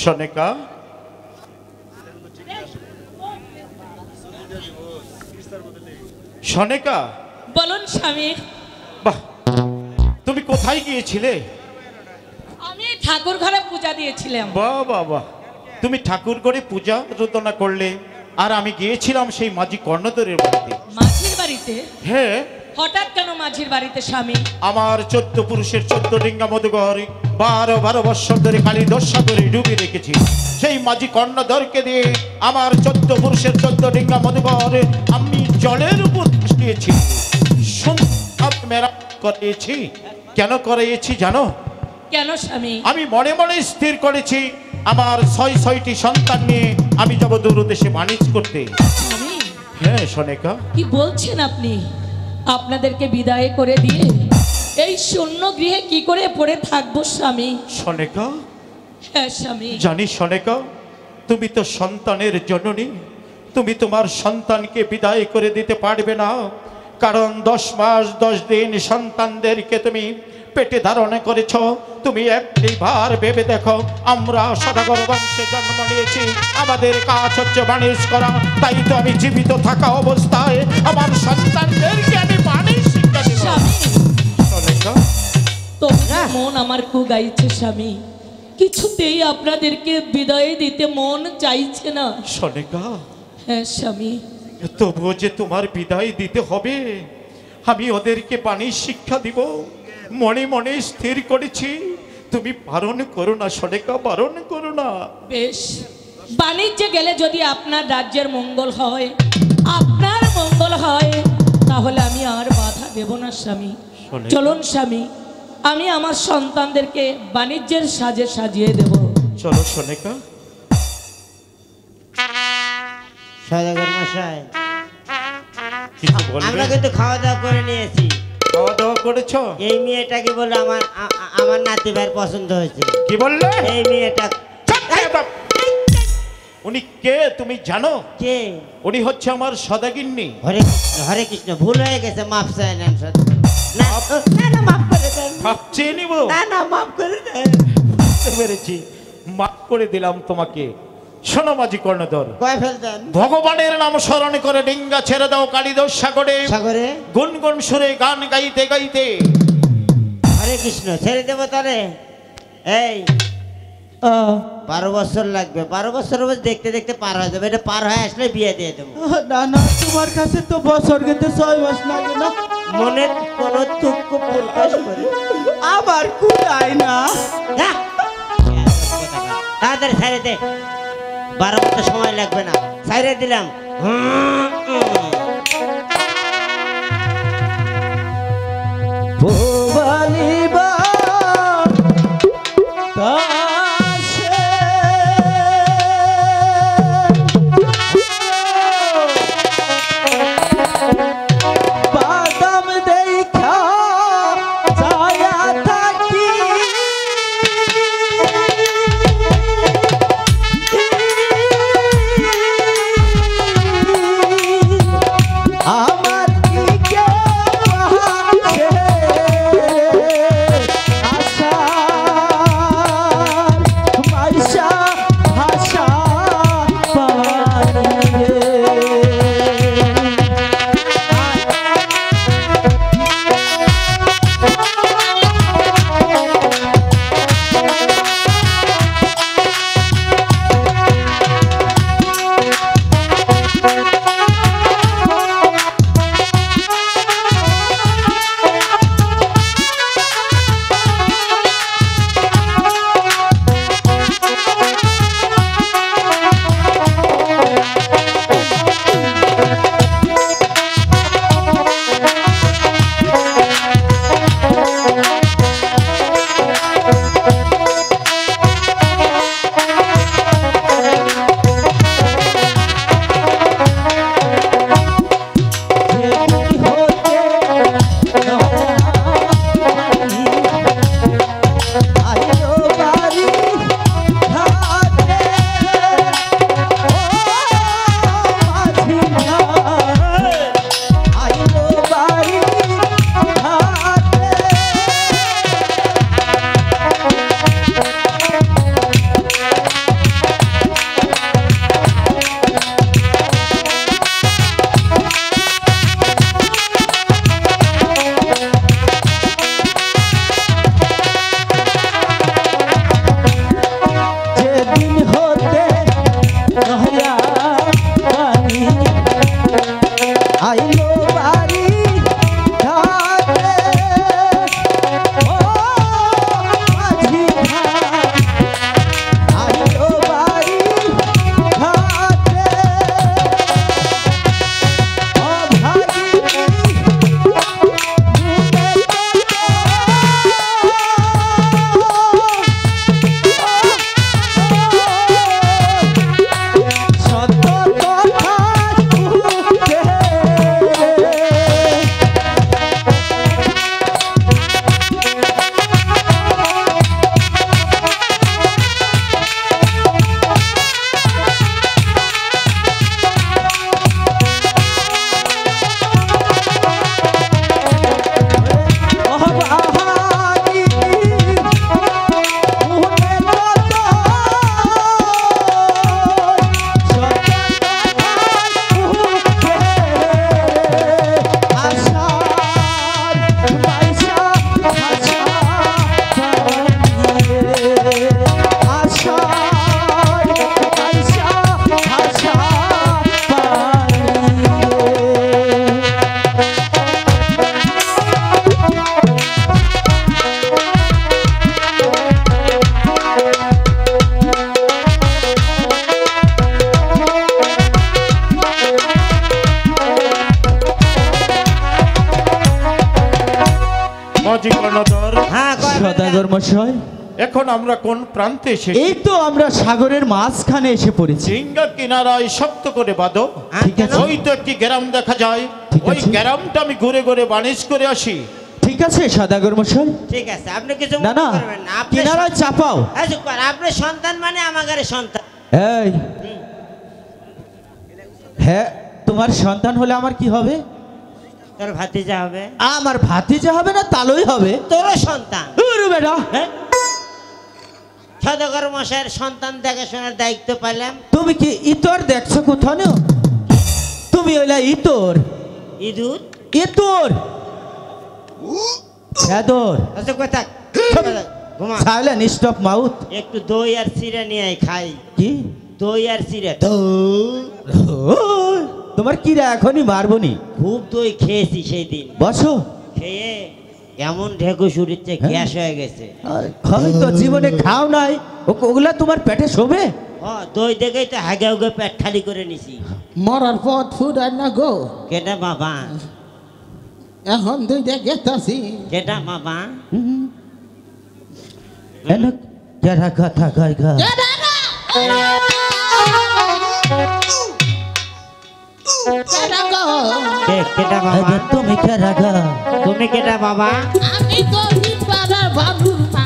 সনেকা সনেকা বলুন স্বামী। বাহ, তুমি কোথায় গিয়েছিলে? আমি ঠাকুর ঘরে পূজা দিয়েছিলাম। বাহ বাহ বাহ, তুমি ঠাকুর করে পূজা আরাধনা করলে, আর আমি গিয়েছিলাম সেই মাঝি কর্ণধরের বাড়িতে। মাঝির বাড়িতে? হ্যাঁ। হঠাৎ কেন মাঝির বাড়িতে স্বামী? আমার 14 পুরুষের 14 ডিঙ্গা মধুঘর 12 বৎসর ধরে কালী দশা ধরে ডুবিয়ে রেখেছি। সেই মাঝি কর্ণধরকে দিয়ে আমার 14 পুরুষের 14 ডিঙ্গা মধুঘর আমি জলের উপর ভাসিয়েছি, করিয়েছি। কেন করিয়েছি জানো? কেন স্বামী? আমি মনে মনে স্থির করেছি আমার 6টি সন্তান নিয়ে আমি যাব দূর দেশে বাণিজ্য করতে। স্বামী, হ্যাঁ সনেকা। কি বলছেন আপনি? আপনাদেরকে বিদায় করে দিয়ে এই শূন্য গৃহে কি করে পড়ে থাকবো স্বামী? সনেকা, হ্যাঁ স্বামী। জানি সনেকা, তুমি তো সন্তানের জননী, তুমি তোমার সন্তানকে বিদায় করে দিতে পারবে না, কারণ 10 মাস 10 দিন সন্তানদেরকে তুমি পেটে ধারণ করেছ। তুমি একবার ভেবে দেখো, আমরা সদাগর বংশে জন্ম নিয়েছি, আমাদের কাজ হচ্ছে বাণিজ্য করা, তাই তো আমি জীবিত থাকা অবস্থায় আমার সন্তানদেরকে আমি বাণিজ্য শিক্ষা দেব। সনেকা, তোমার মন আমার কু গাইছে স্বামী, কিছুতেই আপনাদেরকে বিদায় দিতে মন চাইছে না। সনেকা, হ্যাঁ স্বামী। তবুও যে তোমার বিদায় দিতে হবে, আমি ওদেরকে বাণিজ্য শিক্ষা দিব, মনে মনে স্থির করেছি। তুমি বারণ করো না সনেকা, বারণ করো না। বেশ, বাণিজ্যে গেলে যদি আপনার রাজ্যের মঙ্গল হয়, আপনার মঙ্গল হয়, তাহলে আমি আর বাধা দেব না স্বামী। চলুন স্বামী, আমি আমার সন্তানদেরকে বাণিজ্যের সাজে সাজিয়ে দেব। চলো সনেকা। সদাগর মশাই, কিছু বলবে? আমরা কিন্তু খাওয়া দাওয়া করে নিয়েছি। খাওয়া দাওয়া করেছো? এই মেয়েটাকে বলে আমার নাতি ভাইয়ের পছন্দ হয়েছে। কি বললে? এই মেয়েটা। উনি কে তুমি জানো? কে? উনি হচ্ছে আমার সদাগিন্নি। হরে কৃষ্ণ, হরে কৃষ্ণ, ভুল হয়ে গেছে, মাফ চাই নেন। না না, মাফ করে দেন। মাপ চেয়ে নিব? না না, মাফ করে দেন। বুঝতে পেরেছি, মাপ করে দিলাম তোমাকে। শোনো মাঝি কর্ণধর, কয় ফেল দেন। ভগবানের নাম স্মরণ করে ডিঙ্গা ছেড়ে দাও কালিদোষ সাগরে, সাগরে গুনগুন সুরে গান গাইতে গাইতে। হরে কৃষ্ণ, ছেড়ে দেবো তাহলে। এই 12 বছর লাগবে, 12 বছর দেখতে দেখতে পার হয়ে যাবে। এটা পার হয়ে আসলে বিয়ে দিয়ে দেবো। না না, তোমার কাছে তো বছর গেতে 6 মাস লাগে না। মনের কোনো দুঃখ প্রকাশ করে আবার কুড়াই না। যা, তাড়াতাড়ি ছেড়ে দে, 12 বছর সময় লাগবে না, ছেড়ে দিলাম। ভুবনিবা কাশে বাদাম দেখা যায়া থাকি, আমার দিকে মাঝি কর্ণধর, হ্যাঁ কয় সদাগর মশাই, এখন আমরা কোন প্রান্তে এসেছি? এই তো আমরা সাগরের মাঝখানে এসে পড়েছি। ডিঙ্গার কিনারায় শক্ত করে বাঁধো। ঠিক আছে। ওই তো একটি গ্রাম দেখা যায়, ঠিক ওই আছে। গ্রামটা আমি ঘুরে ঘুরে বাণিজ্য করে আসি। ঠিক আছে সদাগর মশাই। ঠিক আছে, আপনি কিছু না মনে না, করবেন না। আপনি কিনারায় চাপাও। এই চুপ কর, আপনার সন্তান মানে আমাদের সন্তান। এই, হ্যাঁ, তোমার সন্তান হলে আমার কি হবে? তোর ভাতিজা হবে, আমার ভাতিজা হবে না তালই হবে? তোরও সন্তান। উরু বেটা, হ্যাঁ? সদাগর মশাইয়ের সন্তান দেখাশোনার দায়িত্ব পাইলাম। তুমি কি ইতর দেখছো কোথাও? তুমি ওইলা ইতর ইঁদুর ইতর হেদর আচ্ছা কথা ঘুমা, সাইলেন্ট স্টপ মাউথ। একটু দই আর চিড়ে নিয়ে আয়, খাই। কি দই আর চিড়ে, তোমার কি রে, এখনই মারবনি। খুব দই খেয়েছি সেই দিন, বসো। খেয়ে এমন ঢেকুস উঠছে, গ্যাস হয়ে গেছে। হয়তো জীবনে খাও নাই, ওগুলা তোমার পেটে শোবে? দই দেখেই তো হাগে হাগে পেট খালি করে নিছি। মরার পথ ফুরায় না গো, কেটা বাবা, এখন দুইটা গেতাছি। কেটা বাবা, কেরা কথা কয় গা? কেটা বাবা, এই যে তুমি কেরা গা? তুমি কেটা বাবা? আমি তো পাড়ার বাবুর মা।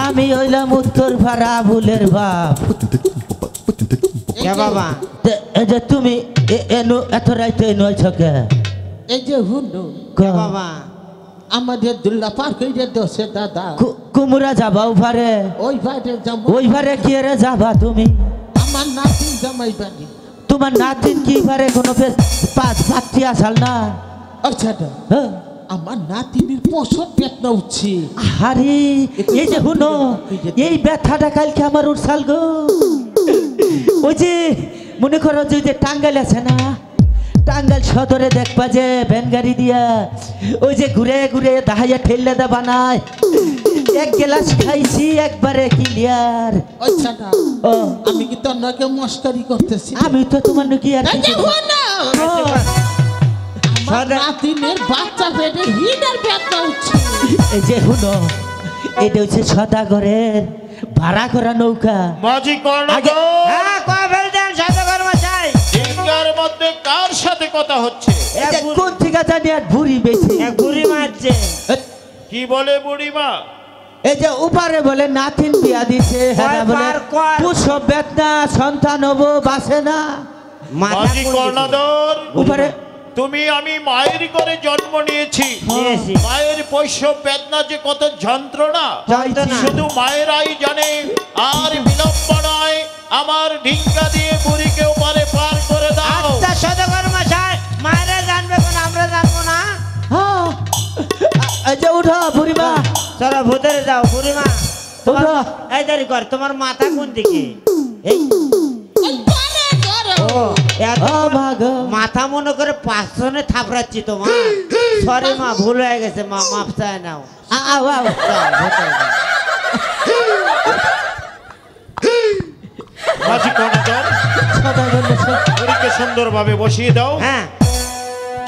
আমি হইলাম উত্তর ভাড়া ভুলের বাপ। কে বাবা? এই যে তুমি এনো এত রাইতে নয়ছ কে? এই যে হুন্ডু কে বাবা? আমাদের দুল্লা পার করে দোষে দাদা, কুমুরা যাবা ওভারে? ওই বাইরে যাবো। ওই ভারে কি রে যাবা তুমি? আমার নাতি জামাই বাড়ি। তোমার নাতিন কি ভারে কোনো পাত্রী আসাল না? আচ্ছা হ্যাঁ? আমার নাতিনির পশর বেতনা উঠছে। আরে এই যে হুনো, এই ব্যথাটা কালকে আমার উঠসাল গো। ওই যে মনে করো যে ওই যে টাঙ্গাইল আছে না, টাঙ্গাইল সদরে দেখবা যে ভ্যান গাড়ি দিয়া ওই যে ঘুরে ঘুরে দাহাইয়া ঠেললে দা বানায়, এক গ্লাস খাইছি একবারে ক্লিয়ার। আচ্ছা ও আমি কি তোর নাকি মস্কারি করতেছি? আমি তো তোমার নাকি আর এই যে কিছু- হুন্ডু, আমার নাতিনের বাচ্চা পেটে হিনার বেতনা উঠছে। এই যে হুনো, এটা হচ্ছে সদাগরের ভাড়া করা নৌকা। মাঝি কর্ণধর, হ্যাঁ কয় ফেলতেন সদাগর মশাই? ডিঙ্গার মধ্যে কার সাথে কথা হচ্ছে? এই যে কোন থেকে জানি আর ভুড়ি বেশি। এক বুড়ি মারছে। কি বলে বুড়িমা? এই যে উপারে বলে নাতিন বিয়া দিছে, হ্যাঁ বলে বার কর। পুষ্প বেদনা সন্তান হবো বাসে না। মাথা মাঝি কোন দিকে? কর্ণধর, উপারে তুমি আমি মায়ের করে জন্ম নিয়েছি। নিয়েছি। মায়ের পৈশ্য বেদনা যে কত যন্ত্রণা যন্ত্রণা। শুধু মায়েরাই জানে। আর বিলম্ব নয়, আমার ডিঙ্গা দিয়ে বুড়িকে ওপারে পার করে দাও। আচ্ছা সদাগর মশাই, মায়েরা জানবে কোন, আমরা জানবো না? হ্যাঁ। এই যে উঠো বুড়িমা, চলো ভূতেরে যাও বুড়িমা। তোমার উঠো। এই দেরি কর, তোমার মাথা কোন দিকে? এই ও এত ও ভাগ মাথা মনে করে পাঁচজনে থাপড়াচ্ছি তোমার। সরি মা, ভুল হয়ে গেছে মা, মাপ চায় নাও। আও আও। যাও, ভেতরে যাও। মাঝি কর্ণধর, সদাগর মশাই। বুড়িকে সুন্দরভাবে বসিয়ে দাও। হ্যাঁ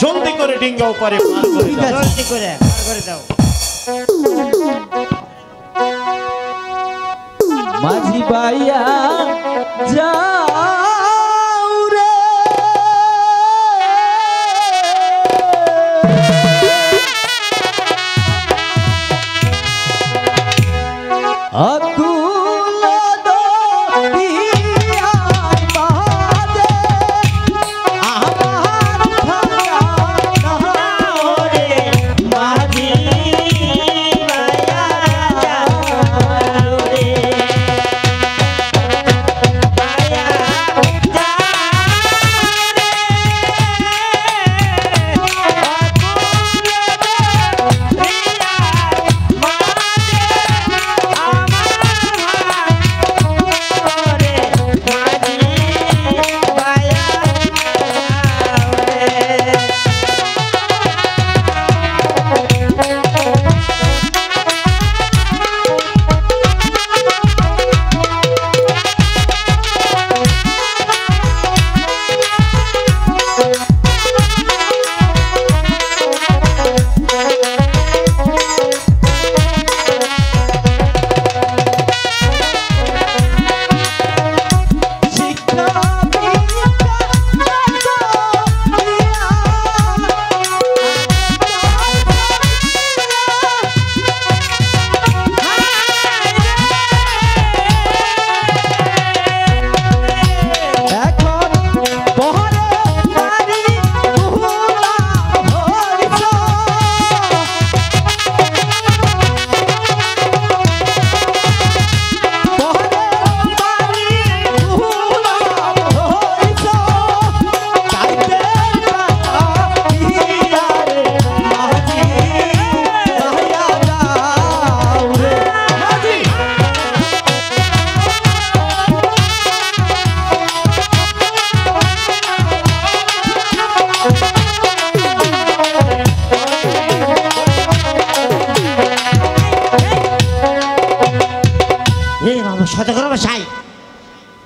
জলদি করে ডিঙ্গা ওপারে পার করে ঠিক দাও। আছে। জলদি করে পার করে দাও। মাঝি বাইয়া যাও রে, আকুল দরিয়ার বাদে আমার ভাঙা ওরে মাঝি মায়া যাও রে, মায়া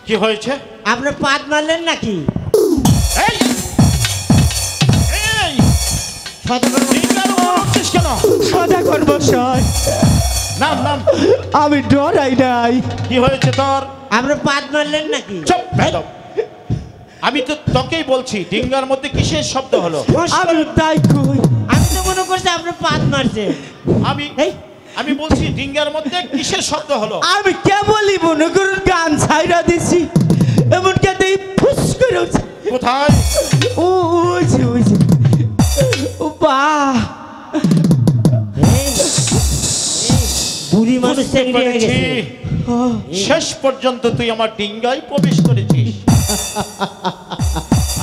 কি হয়েছে? আপনি পাত মারলেন নাকি? এই এই ডিঙ্গার উপর উঠছিস কেন? সদাগর মশাই, নাম নাম। আমি ডরাই নাই। কি হয়েছে তোর? আপনি পাত মারলেন নাকি? চুপ বেদব। আমি তো তোকেই বলছি ডিঙ্গার মধ্যে কিসের শব্দ হলো? আমি তাই কই। আমি তো মনে করছি আপনি পাত মারছেন। আমি এই আমি বলছি ডিঙ্গার মধ্যে কিসের শব্দ হলো? আমি কেবলই মনে করুন গান ছাইরা দিছি, এমন কেটে ফুস করে উঠছে। কোথায়? ও ওই যে ও বাহ, বুড়ি মানুষ চেংড়ি হয়ে গেছে। শেষ পর্যন্ত তুই আমার ডিঙ্গায় প্রবেশ করেছিস।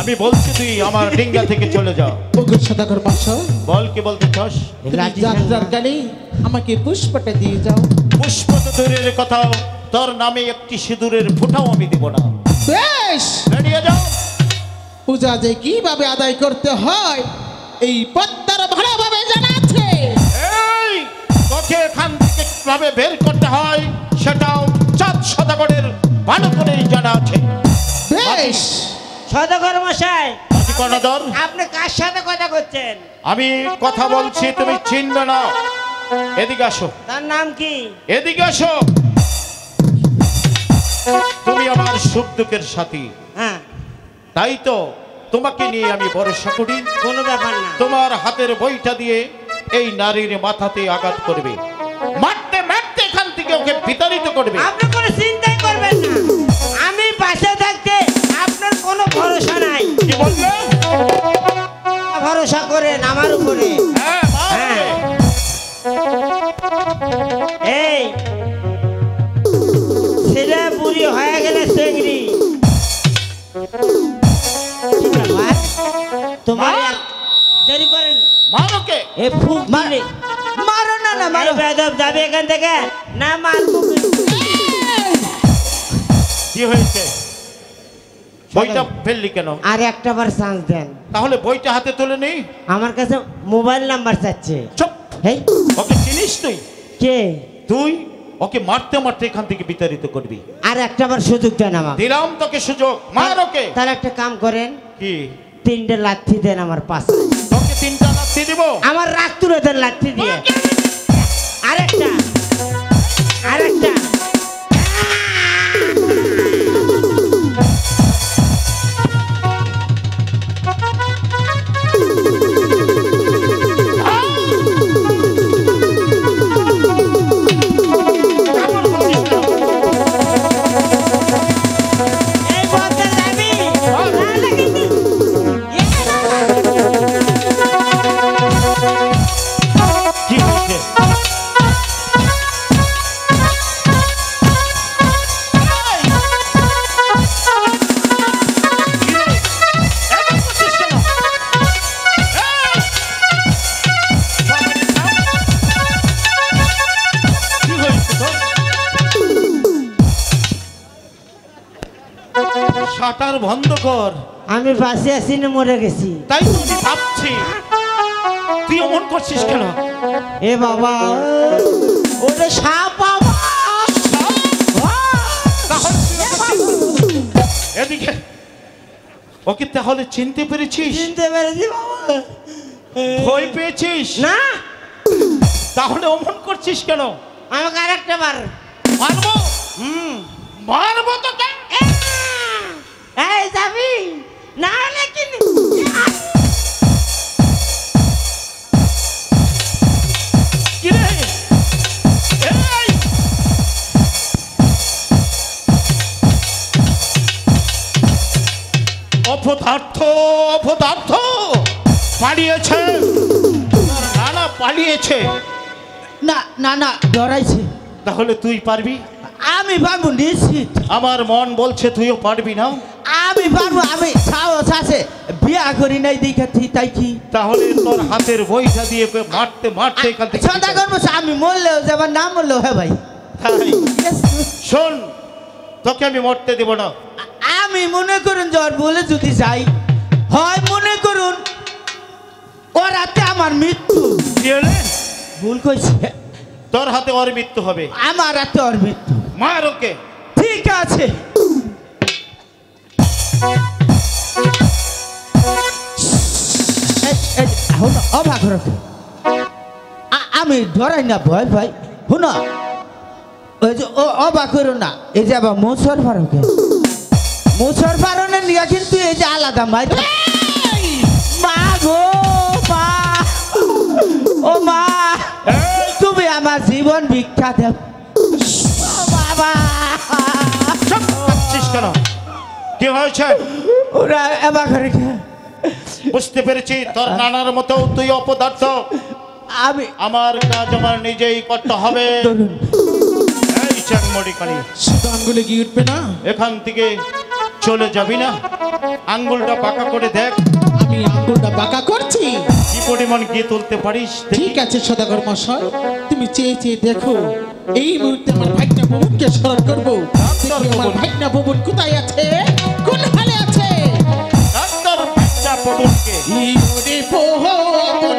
আমি বলছি তুই আমার ডিঙ্গা থেকে চলে যা। ওগো সদাগর মশাই, বল কি বলতে চাস? তুমি লাঠি যাত্রার গানে আমাকে পুষ্পটা দিয়ে যাও। পুষ্প তো দূরের কথা, তোর নামে একটি সিঁদুরের ফোঁটাও আমি দিব না। বেশ, বেরিয়ে যাও। পূজা যে কিভাবে আদায় করতে হয় এই পদ্মার ভালোভাবে জানা আছে। এই তোকে এখান থেকে কিভাবে বের করতে হয় সেটাও চাঁদ সদাগরের ভালো করেই জানা আছে। বেশ, সদাগর মশাই, বাকি কর্ণধর, আপনি কার সাথে কথা করছেন? আমি কথা বলছি, তুমি চিনবে না। এদিকে আসো, তার নাম কি? এদিকে আসো। তুমি আমার সুখ দুঃখের সাথী, হ্যাঁ, তাই তো তোমাকে নিয়ে আমি ভরসা করি। কোনো ব্যাপার না। তোমার হাতের বইটা দিয়ে এই নারীর মাথাতে আঘাত করবে, মারতে মারতে এখান থেকে ওকে বিতাড়িত করবে। আপনি কোনো চিন্তাই করবেন না, আমি পাশে থাকতে আপনার কোনো ভরসা নাই। কি বললে? ভরসা করেন আমার উপরে। হ্যাঁ, মারবে। এই ছেলে বুড়ি হয়ে গেলে চেংড়ি। কি ব্যাপার? তোমার আর দেরি করেন। মার ওকে। এ ফুক মারে। মারো না না মারো মারো। বেদব যাবে এখান থেকে না মারবো কিন্তু। কি হয়েছে? বইটা ফেললি কেন? আর একটা বার চান্স দেন। তাহলে বইটা হাতে তুলে নেই। আমার কাছে মোবাইল নাম্বার চাচ্ছে। চুপ। হেই, ওকে চিনিস তুই? কে? তুই ওকে মারতে মারতে এখান থেকে বিতাড়িত করবি। আর একটা বার সুযোগ দেন আমাকে। দিলাম তোকে সুযোগ, মার ওকে। তার একটা কাম করেন, কি? 3টে লাথি দেন আমার পাশে। তোকে 3টা লাথি দিব। আমার রাগ তুলে দেন লাথি দিয়ে। আরেকটা, আরেকটা। এই বদলা যাবি? নাহলে কিন্তু কি হয়েছে? শাটার বন্ধ কর। আমি বাসে আসি না মরে গেছি। তাই তো আমি ভাবছি তুই অমন করছিস কেন? এ বাবা, ওটা সাপ বাবা। এদিকে ওকে তাহলে চিনতে পেরেছিস? চিনতে পেরেছি বাবা। ভয় পেয়েছিস? না, তাহলে অমন করছিস কেন? আমাকে আরেকটা বার। মারবো, মারবো তোকে। এই যাবি না হলে কিন্তু কি রে? এই! অপদার্থ, অপদার্থ পালিয়েছে। নানা পালিয়েছে। না না না, ডরাইছে। তাহলে তুই পারবি? আমি পারবো নিশ্চিত। আমার মন বলছে তুইও পারবি না। আমি পারবো, আমি সাহস আছে। বিয়া করি নাই দেখাচ্ছি তাই কি? তাহলে তোর হাতের বইটা দিয়ে মারতে মারতে এখান থেকে সদাগর মশাই, আমি মরলেও যে আমার নাম মরলেও হ্যাঁ ভাই। তাই শোন, তোকে আমি মরতে দেব না। আমি মনে করুন জ্বর বলে যদি যাই, হয় মনে করুন ও রাতে আমার মৃত্যু। কি হলে? ভুল কইছে, তোর হাতে ওর মৃত্যু হবে। আমার রাতে ওর মৃত্যু। মার ওকে। ঠিক আছে, শুনো অবাক রাখো আমি ধরাই না ভয় ভাই শুনো ওই যে ও অবাক করো না এই যে আবার মোসর ফারুকে মোসর ফারনের নিয়ে কিন্তু এই যে আলাদা মাই মা গো মা ও মা তুমি আমার জীবন ভিক্ষা দেব বাবা কেন কি হয়েছে? ওরা এবার করে বুঝতে পেরেছি তোর নানার মতো তুই অপদার্থ। আমি আমার কাজ আমার নিজেই করতে হবে। এই চাকমড়িখানি শুধু আঙ্গুলে গিয়ে উঠবে না, এখান থেকে চলে যাবি না? আঙ্গুলটা পাকা করে দেখ আমি আঙ্গুলটা বাঁকা করছি। কি পরিমাণ গিয়ে তুলতে পারিস। ঠিক আছে সদাগর মশাই, তুমি চেয়ে চেয়ে দেখো। এই মুহূর্তে আমার ভাগ্না ভবনকে স্মরণ করবো। দেখি আমার ভাগ্না ভবন কোথায় আছে, কোন হালে আছে। ডাক্তার বাচ্চা পবনকে এই ওরে ভবন,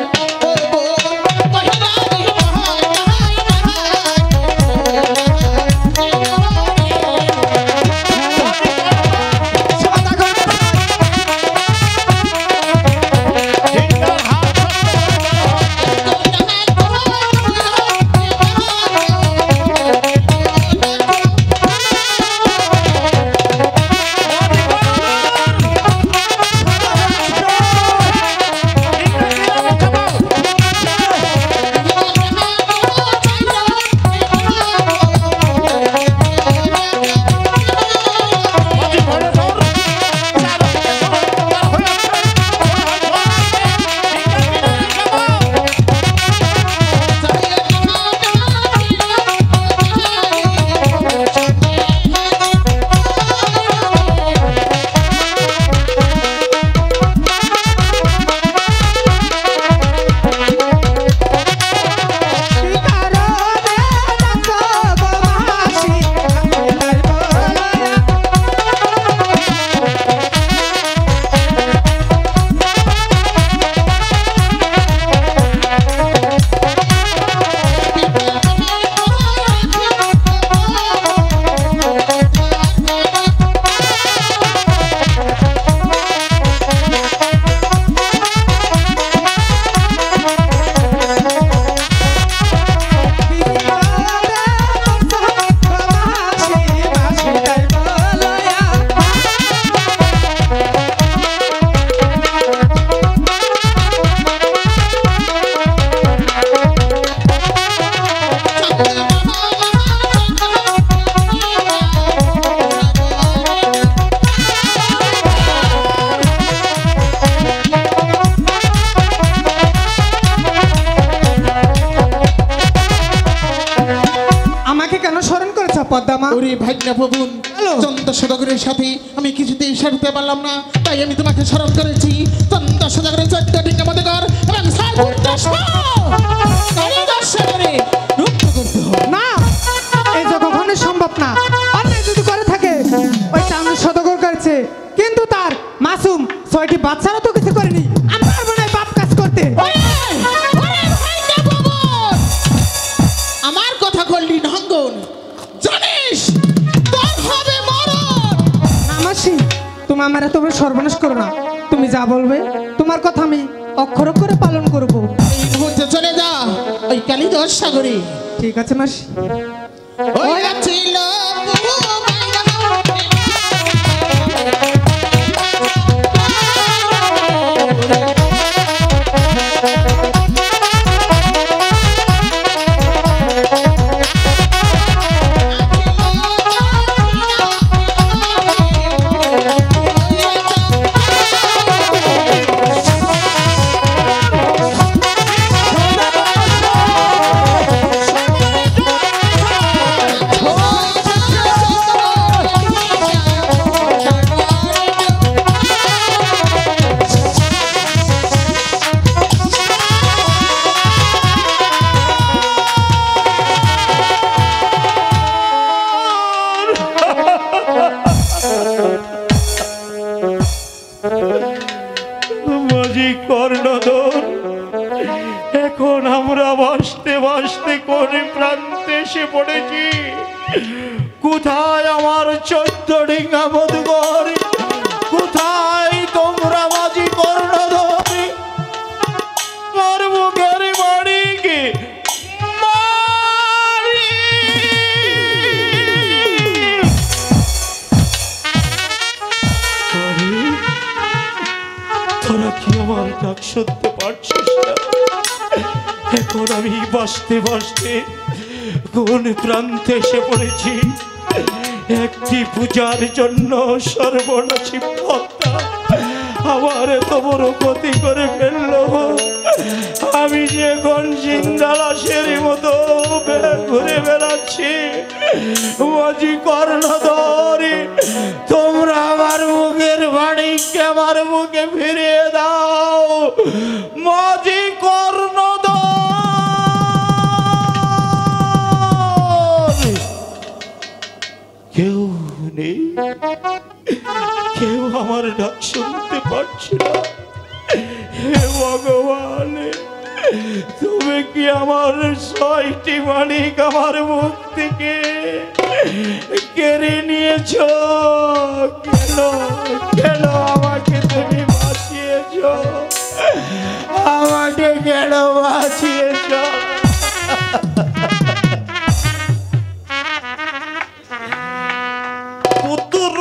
ওরে ভাগ্না ভবন, চন্দ্র সদাগরের সাথে আমি কিছুতেই সারতে পারলাম না, তাই আমি তোমাকে স্মরণ করেছি। চন্দ্র সদাগরের 14 ডিঙ্গা মধ্যে কর এবং রুক্ত করতে হবে না, এই যে কখনো সম্ভব না। অন্যায় যদি করে থাকে ওই চাঁদ সদাগর করেছে, কিন্তু তার মাসুম 6টি বাচ্চারা তো কিছু করেনি। আমি পারবো না পাপ কাজ করতে। আমার কথা করলি ঢঙ্গন, জানিস তোর হবে মরণ। নামাসি, তুমি আমার এত বড় সর্বনাশ করো না। তুমি যা বলবে তোমার কথা আমি অক্ষর অক্ষরে পালন করব। এই মুহূর্তে চলে যা ওই কালিদাস সাগরে। ঠিক আছে মাসি। ওই ছিল মাঝি কর্ণধর, এখন আমরা বাঁচতে বাঁচতে কোন প্রান্তে এসে পড়েছি। কোথায় আমার 14 ডিঙ্গা মধুকর, শুনতে পারছিস না? এখন আমি বসতে বসতে কোন প্রান্তে এসে পড়েছি। একটি পূজার জন্য সর্বনাশী পদ্মা আমার এত বড় ক্ষতি করে ফেললো। আমি যে কোন জিন্দালাসের মতো ঘুরে বেড়াচ্ছি। মাঝি কর্ণধরি, তোমরা আমার মুখের বাড়িকে আমার মুখে ফিরিয়ে দাও। মাঝি কর্ণধর, কেউ নেই, কেউ আমার ডাক শুনতে পারছি না। হে ভগবান, তুমি কি আমার 6টি মানিক আমার মুখ থেকে কেড়ে নিয়েছ? কেন কেন আমাকে তুমি বাঁচিয়েছ? আমাকে কেন বাঁচিয়েছ? পুত্র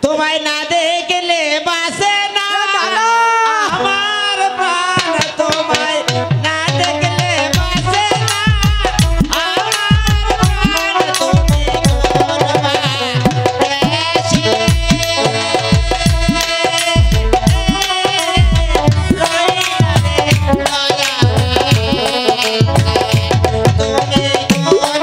তোমায় না দেখলে বাসে না আমার প্রাণ, তোমায় না দেখলে বাসে না আমার প্রাণ, তুমি কোন বাসে তুমি কোন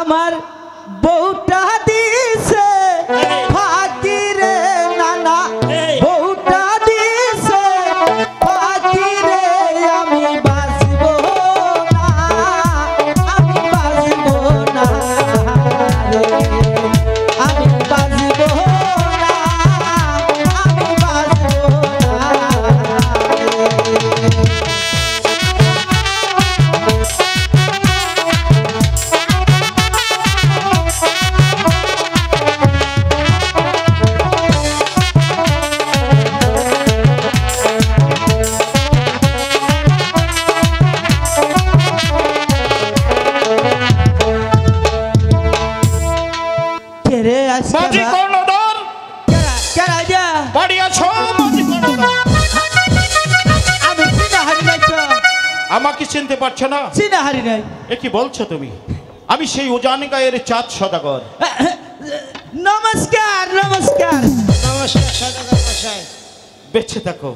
আমার বউটা দিছে ফাঁকি রে নানা বউটা দিছে ফাঁকি রে আমি বাঁচব না আমি বাঁচব না রে আমি বাঁচব না আমি বাঁচব না রে। কে রে আজকে মাঝি কর্ণধর কেরা যা বাড়ি আছো? মাঝি কর্ণধর, আমি চিনা হারি নাই তো আমাকে চিনতে পারছো না? চিনা হারি নাই এ কি বলছো তুমি? আমি সেই উজান গায়ের চাঁদ সদাগর। নমস্কার নমস্কার নমস্কার সদাগর মশাই। বেঁচে থাকো,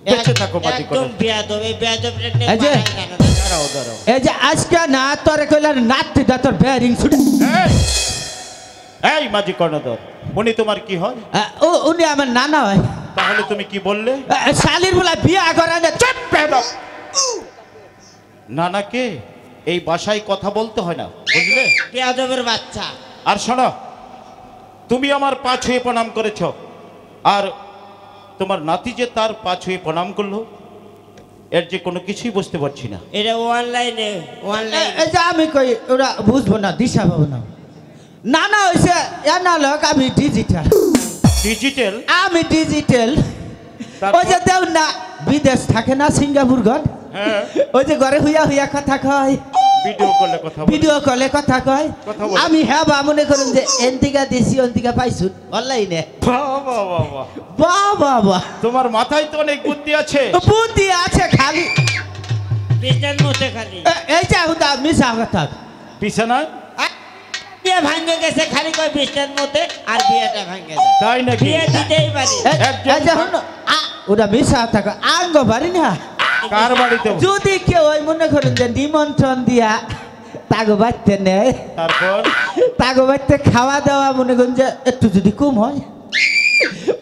বেঁচে থাকো মাঝি একদম কর্ণধর। বেয়াদব, এই বেয়াদবটা নিয়ে এই যে- মারাই জানো না। দাঁড়াও দাঁড়াও। এই যে আজকে না তোর কইলার নাতি দা তোর বেয়ারিং ছুটে এই, এই মাঝি কর্ণধর, উনি তোমার কি হয়? ও উনি আমার নানা হয় তাহলে তুমি কি বললে? শালির বলা বিয়া করে না চুপ বেয়াদব। নানাকে এই ভাষায় কথা বলতে হয় না, বুঝলে? বেয়াদবের বাচ্চা। আর শোনো, তুমি আমার পা ছুঁয়ে প্রণাম করেছ, আর তোমার নাতি যে তার পা ছুঁয়ে প্রণাম করলো, এর যে কোনো কিছুই বুঝতে পারছি না। এটা অনলাইনে অনলাইন। এই যে আমি কই ওরা বুঝবো না দিশা পাবো না নানা হইছে অ্যানালগ আমি ডিজিটাল ডিজিটাল? আমি ডিজিটাল তারপর? ওই যে দেও না বিদেশ থাকে না সিঙ্গাপুর ঘর হ্যাঁ, ওই যে ঘরে হুইয়া হুইয়া কথা কয় ভিডিও কলে কথা বলে। ভিডিও কলে কথা কয় কথা বলে। আমি হ্যাঁ বা মনে করুন যে এনতিকা দেশি অন্তিকা পাইছু অনলাইনে বাহ, বাহ, বাহ, বাহ। বাহ বাহ বাহ তোমার মাথায় তো অনেক বুদ্ধি আছে। বুদ্ধি আছে খালি বিছানার মধ্যে খালি এই যে হুদা মিশা কথা বিছানায়? বিয়ে ভাঙে গেছে, খালি কয় বিছানার মধ্যে, আর বিয়েটা ভাঙে যায়। তাই নাকি? বিয়ে দিতেই পারি। এই যে হুন ওরা মিশা থাকো আঙ্গ বাড়ি না কার বাড়িতে? যদি কেউ ওই মনে করেন যে নিমন্ত্রণ দিয়া তাগো বাড়তে নেয় তারপর? তাগো বাড়তে খাওয়া দাওয়া মনে করেন যে একটু যদি কম হয়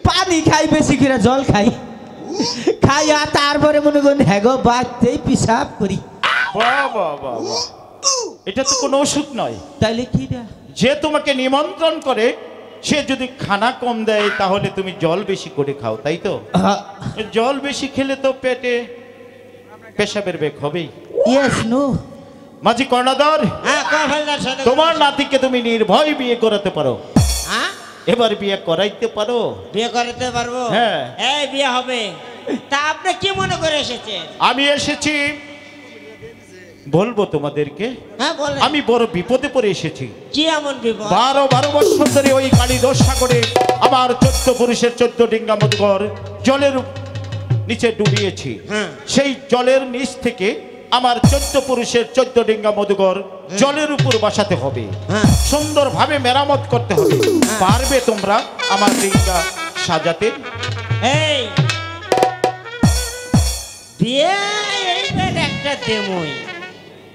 পানি খাই বেশি করে জল খাই খাইয়া তারপরে মনে করেন হ্যাগো বাড়তেই পিসাব করি বাহ, বাহ, বাহ, বাহ। এটা তো কোনো ওষুধ নয়। তাইলে কি না যে তোমাকে নিমন্ত্রণ করে সে যদি খানা কম দেয়, তাহলে তুমি জল বেশি করে খাও, তাই তো? জল বেশি খেলে তো পেটে পেশাবের বেগ হবেই। ইয়েস নো মাঝি কর্ণধর, হ্যাঁ, কয় ফেলদার সদাগর তোমার মশাই। নাতিকে তুমি নির্ভয় বিয়ে করাতে পারো। হ্যাঁ, এবার বিয়ে করাইতে পারো। বিয়ে করতে পারবো? হ্যাঁ। এই বিয়ে হবে। তা আপনি কি মনে করে এসেছেন? আমি এসেছি, বলবো তোমাদেরকে, হ্যাঁ বলেন। আমি বড় বিপদে পড়ে এসেছি। কি এমন বিপদ? 12 বছর ধরে ওই কালীদোষ সাগরে আমার 14 পুরুষের 14 ডিঙ্গা মধুকর জলের নিচে ডুবিয়েছি। হ্যাঁ। সেই জলের নিচ থেকে আমার 14 পুরুষের 14 ডিঙ্গা মধুকর জলের উপর বসাতে হবে, হ্যাঁ। সুন্দরভাবে মেরামত করতে হবে। পারবে তোমরা আমার ডিঙ্গা সাজাতে? এই বিয়ে এইবার একটা দেমই।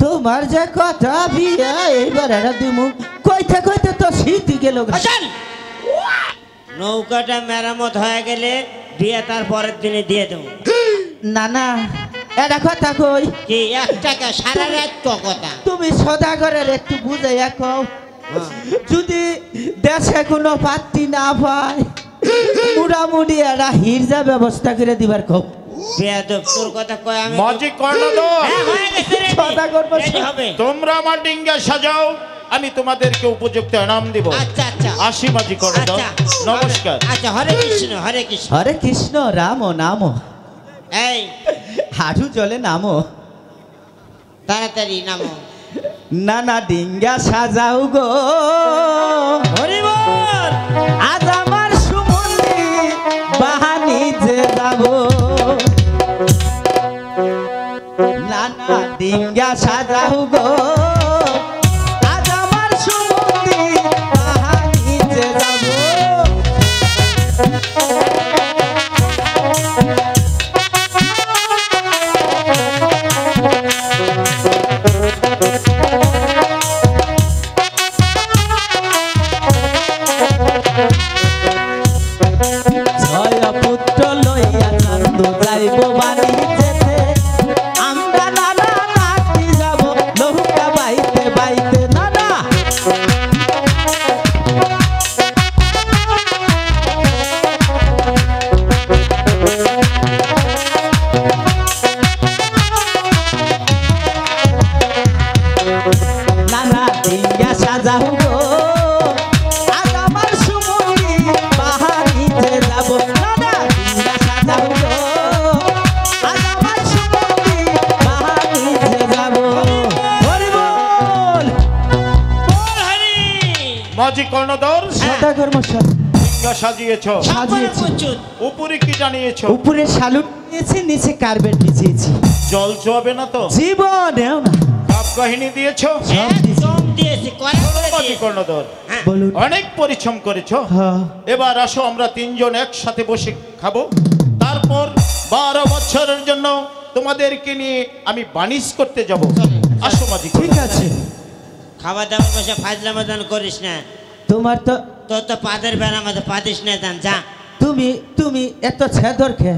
তোমার যে কথা বিয়া এইবার এরা দিমু কইতে কইতে তো শীত গেল আসেন। নৌকাটা মেরামত হয়ে গেলে বিয়ে তার পরের দিনে দিয়ে দেবো। না না এটা কথা কই কি 1 টাকা সারা রাত তো কথা। তুমি সদাগরের একটু বুঝাইয়া কও যদি দেশে কোনো পাত্রী না পায় মুড়ামুড়ি এরা হিরজা ব্যবস্থা করে দিবার কও বেয়াদব, তোর কথা কয় আমি। মাঝি কর্ণধর, হ্যাঁ, হয়ে গেছে ready। সদাগর বসে। Ready হবে। তোমরা আমার ডিঙ্গা সাজাও, আমি তোমাদেরকে উপযুক্ত ইনাম দিব। আচ্ছা আচ্ছা আসি মাঝি কর্ণধর, আচ্ছা নমস্কার। আচ্ছা, হরে কৃষ্ণ হরে কৃষ্ণ। হরে কৃষ্ণ রাম নাম এই হাঁটু চলে নামো তাড়াতাড়ি নামো। নানা ডিঙ্গা সাজাও গো হরি বল। আজ আমার সুমন্দি বাহানি যে যাব নানা ডিঙ্গা সাজাও গো আজ আমার সুমন্দি বাহানি যে যাব মাঝি কর্ণধর সদাগর মশাই সিংহা সাজিয়েছ, সাজিয়েছি। উপরে কি জানিয়েছ? উপরে শালুক নিয়েছি, নিচে কার্পেট বিছিয়েছি। জল চোয়াবে না তো? জীবনেও না। কাপ কাহিনী দিয়েছ? একদম দিয়েছি, কয়েক করে মাঝি দিয়েছি। কর্ণধর বলুন। অনেক পরিশ্রম করেছ, হ্যাঁ। এবার আসো আমরা তিনজন একসাথে বসে খাবো। তারপর 12 বছরের জন্য তোমাদেরকে নিয়ে আমি বাণিজ্য করতে যাব। আসো মাঝি ঠিক কর্ণধর। আছে। খাবার দাবার বসে ফাজলা মতন করিস না, তোমার তো তোর তো পাদের বেড়া মতো পাতিস না, জান যা। তুমি এত ছেদর খে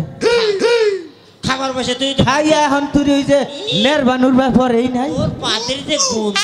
খাবার বসে তুই তো খাইয়া এখন তুই ওই যে নেরবানুর ব্যাপার এই নাই। তোর পাদের যে গন্ধ